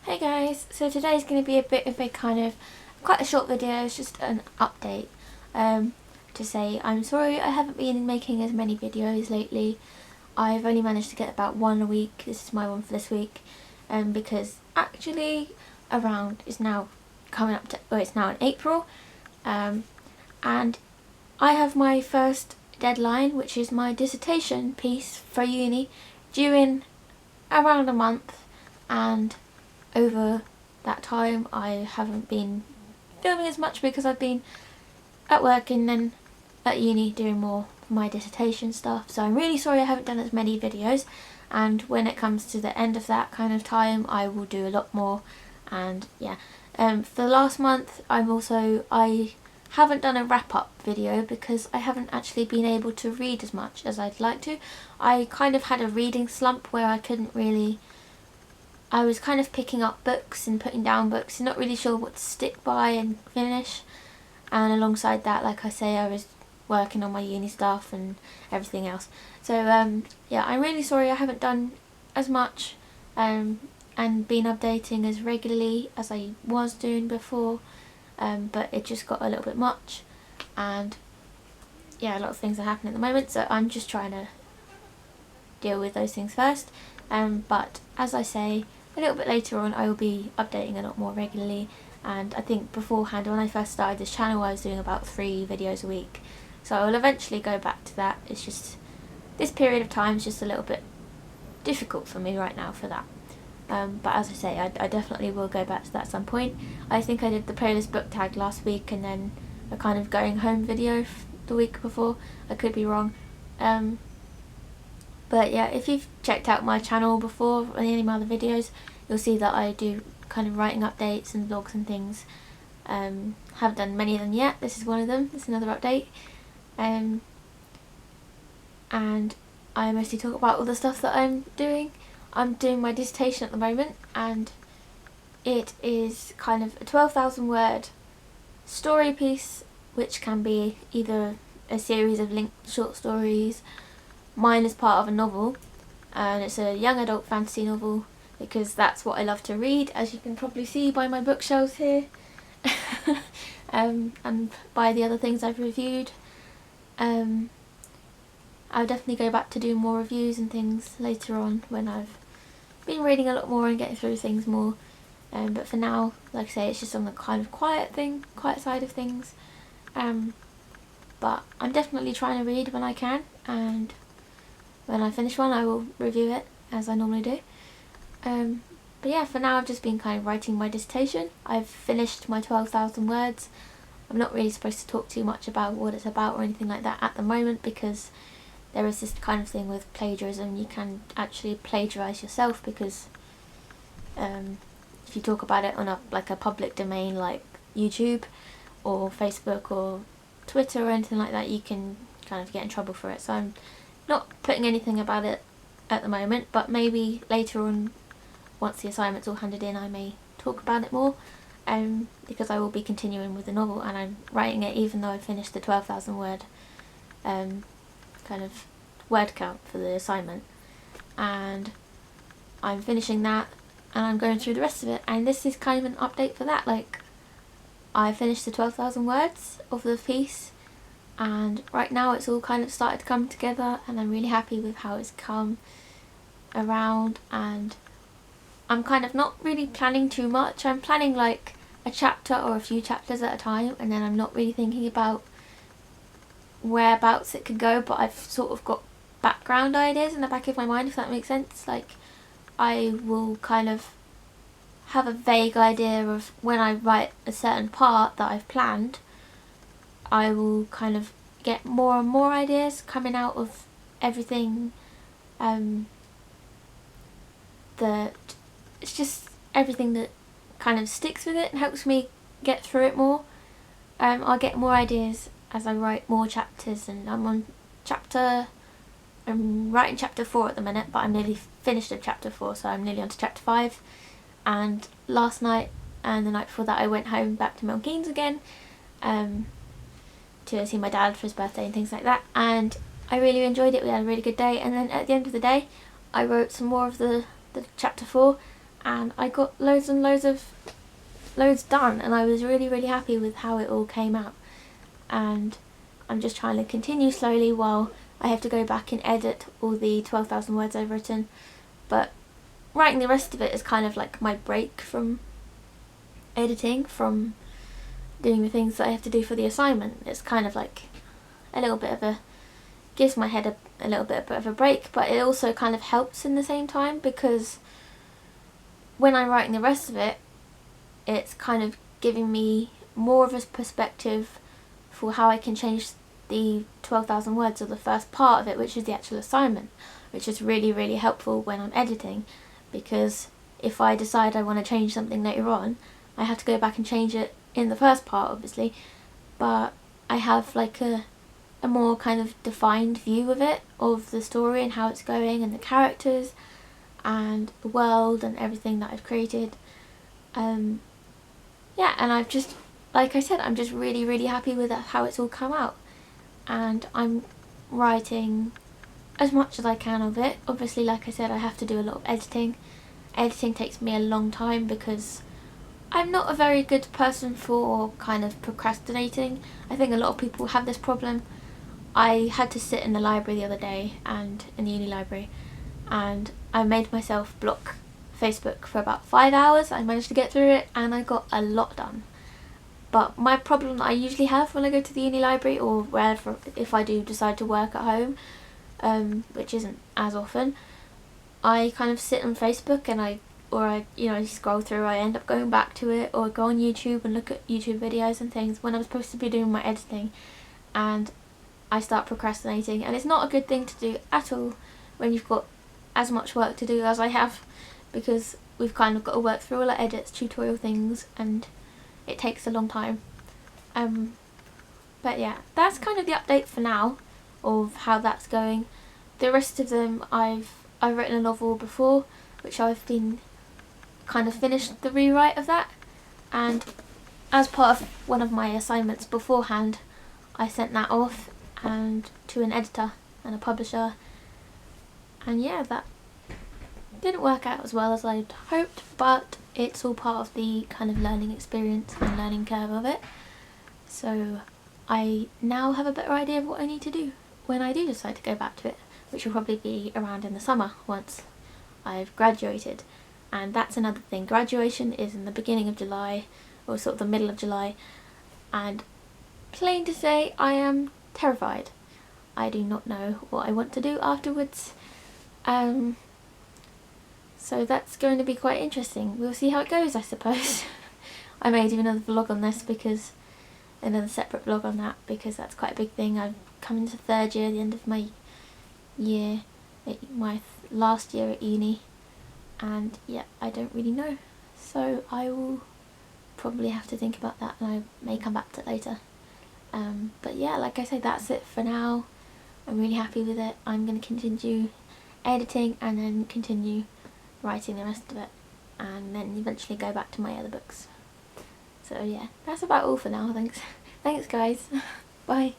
Hey guys, so today's going to be a bit of a quite a short video. It's just an update to say I'm sorry I haven't been making as many videos lately. I've only managed to get about one a week. This is my one for this week, because actually it's now coming up to, it's now in April, and I have my first deadline, which is my dissertation piece for uni, due in around a month, and over that time I haven't been filming as much because I've been at work and then at uni doing more of my dissertation stuff. So I'm really sorry I haven't done as many videos, and when it comes to the end of that kind of time I will do a lot more. And yeah, for the last month I haven't done a wrap-up video because I haven't actually been able to read as much as I'd like to. I kind of had a reading slump where I was kind of picking up books and putting down books and not really sure what to stick by and finish. And alongside that, like I say, I was working on my uni stuff and everything else. So yeah, I'm really sorry I haven't done as much and been updating as regularly as I was doing before, but it just got a little bit much, and yeah, a lot of things are happening at the moment, so I'm just trying to deal with those things first. But as I say, a little bit later on I will be updating a lot more regularly, and I think beforehand when I first started this channel I was doing about 3 videos a week, so I will eventually go back to that. It's just this period of time is just a little bit difficult for me right now for that. But as I say, I definitely will go back to that at some point. I think I did the playlist book tag last week and then a kind of going home video the week before. I could be wrong. But yeah, if you've checked out my channel before, any of my other videos, you'll see that I do kind of writing updates and vlogs and things. Haven't done many of them yet. This is one of them. This is another update. And I mostly talk about all the stuff that I'm doing. I'm doing my dissertation at the moment, and it is kind of a 12,000 word story piece, which can be either a series of linked short stories. Mine is part of a novel, and it's a young adult fantasy novel because that's what I love to read, as you can probably see by my bookshelves here, and by the other things I've reviewed. I'll definitely go back to doing more reviews and things later on when I've been reading a lot more and getting through things more. But for now, like I say, it's just on the kind of quiet side of things. But I'm definitely trying to read when I can, and when I finish one I will review it as I normally do. But yeah, for now I've just been kind of writing my dissertation. I've finished my 12,000 words. I'm not really supposed to talk too much about what it's about or anything like that at the moment, because there is this kind of thing with plagiarism. You can actually plagiarise yourself, because if you talk about it on a public domain like YouTube or Facebook or Twitter or anything like that, you can kind of get in trouble for it. So I'm not putting anything about it at the moment, but maybe later on, once the assignment's all handed in, I may talk about it more, because I will be continuing with the novel, and I'm writing it even though I finished the 12,000 word kind of word count for the assignment, and I'm finishing that and I'm going through the rest of it, and this is kind of an update for that. Like, I finished the 12,000 words of the piece, and right now it's all kind of started to come together, and I'm really happy with how it's come around. And I'm kind of not really planning too much. I'm planning like a chapter or a few chapters at a time, and then I'm not really thinking about whereabouts it could go, but I've sort of got background ideas in the back of my mind, if that makes sense. Like, I will kind of have a vague idea of when I write a certain part that I've planned, I will kind of get more and more ideas coming out of everything. That it's just everything that kind of sticks with it and helps me get through it more. I'll get more ideas as I write more chapters, and I'm writing chapter 4 at the minute, but I'm nearly finished with chapter 4, so I'm nearly on to chapter 5. And last night and the night before that I went home back to Milton Keynes again, to see my dad for his birthday and things like that, and I really enjoyed it. We had a really good day, and then at the end of the day I wrote some more of the chapter 4, and I got loads and loads done, and I was really happy with how it all came out. And I'm just trying to continue slowly while I have to go back and edit all the 12,000 words I've written. But writing the rest of it is kind of like my break from editing, from doing the things that I have to do for the assignment. It's kind of like a little bit of a, gives my head a little bit of a break, but it also kind of helps in the same time, because when I'm writing the rest of it, it's kind of giving me more of a perspective for how I can change the 12,000 words, or the first part of it, which is the actual assignment, which is really helpful when I'm editing, because if I decide I want to change something later on, I have to go back and change it in the first part, obviously, but I have like a more kind of defined view of it, of the story and how it's going, and the characters and the world and everything that I've created. Yeah, and I've just, like I said, I'm just really happy with how it's all come out, and I'm writing as much as I can of it. Obviously, like I said, I have to do a lot of editing. Editing takes me a long time because I'm not a very good person for kind of procrastinating. I think a lot of people have this problem. I had to sit in the library the other day, and in the uni library, and I made myself block Facebook for about 5 hours. I managed to get through it, and I got a lot done. But my problem that I usually have when I go to the uni library, or wherever, if I do decide to work at home, which isn't as often, I kind of sit on Facebook and I scroll through. I end up going back to it, or go on YouTube and look at YouTube videos and things when I'm supposed to be doing my editing, and I start procrastinating, and it's not a good thing to do at all when you've got as much work to do as I have, because we've kind of got to work through all our edits, tutorial things, and it takes a long time. But yeah, that's kind of the update for now of how that's going. The rest of them, I've written a novel before, which I've been kind of finished the rewrite of that, and as part of one of my assignments beforehand, I sent that off and to an editor and a publisher, and yeah, that didn't work out as well as I'd hoped, but it's all part of the kind of learning experience and learning curve of it. So I now have a better idea of what I need to do when I do decide to go back to it, which will probably be around in the summer once I've graduated. And that's another thing, graduation is in the beginning of July, or sort of the middle of July, and plain to say, I am terrified. I do not know what I want to do afterwards. So that's going to be quite interesting. We'll see how it goes, I suppose. I may do another vlog on this, because another separate vlog on that, because that's quite a big thing. I've come into third year, the end of my year, my last year at uni, and yeah, I don't really know. So I will probably have to think about that, and I may come back to it later. But yeah, like I said, that's it for now. I'm really happy with it. I'm going to continue editing and then continue writing the rest of it, and then eventually go back to my other books. So yeah, that's about all for now. Thanks guys. Bye.